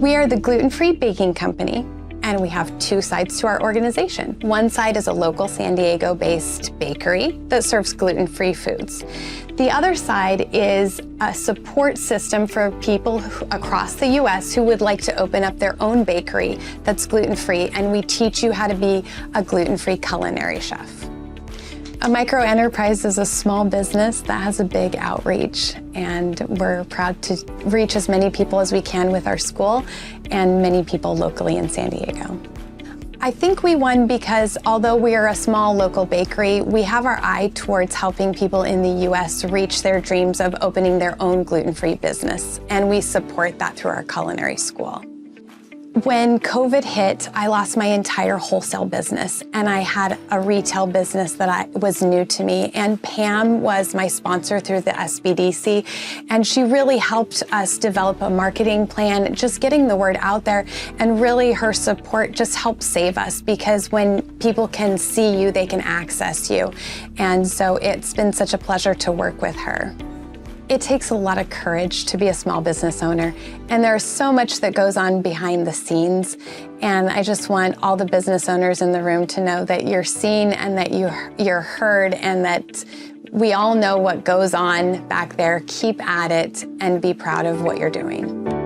We are the gluten-free baking company, and we have two sides to our organization. One side is a local San Diego-based bakery that serves gluten-free foods. The other side is a support system for people across the U.S. who would like to open up their own bakery that's gluten-free, and we teach you how to be a gluten-free culinary chef. A microenterprise is a small business that has a big outreach, and we're proud to reach as many people as we can with our school and many people locally in San Diego. I think we won because although we are a small local bakery, we have our eye towards helping people in the U.S. reach their dreams of opening their own gluten-free business, and we support that through our culinary school. When COVID hit, I lost my entire wholesale business, and I had a retail business that was new to me, and Pam was my sponsor through the SBDC, and she really helped us develop a marketing plan, just getting the word out there, and really her support just helped save us, because when people can see you, they can access you, and so it's been such a pleasure to work with her. It takes a lot of courage to be a small business owner, and there's so much that goes on behind the scenes, and I just want all the business owners in the room to know that you're seen and that you're heard, and that we all know what goes on back there. Keep at it and be proud of what you're doing.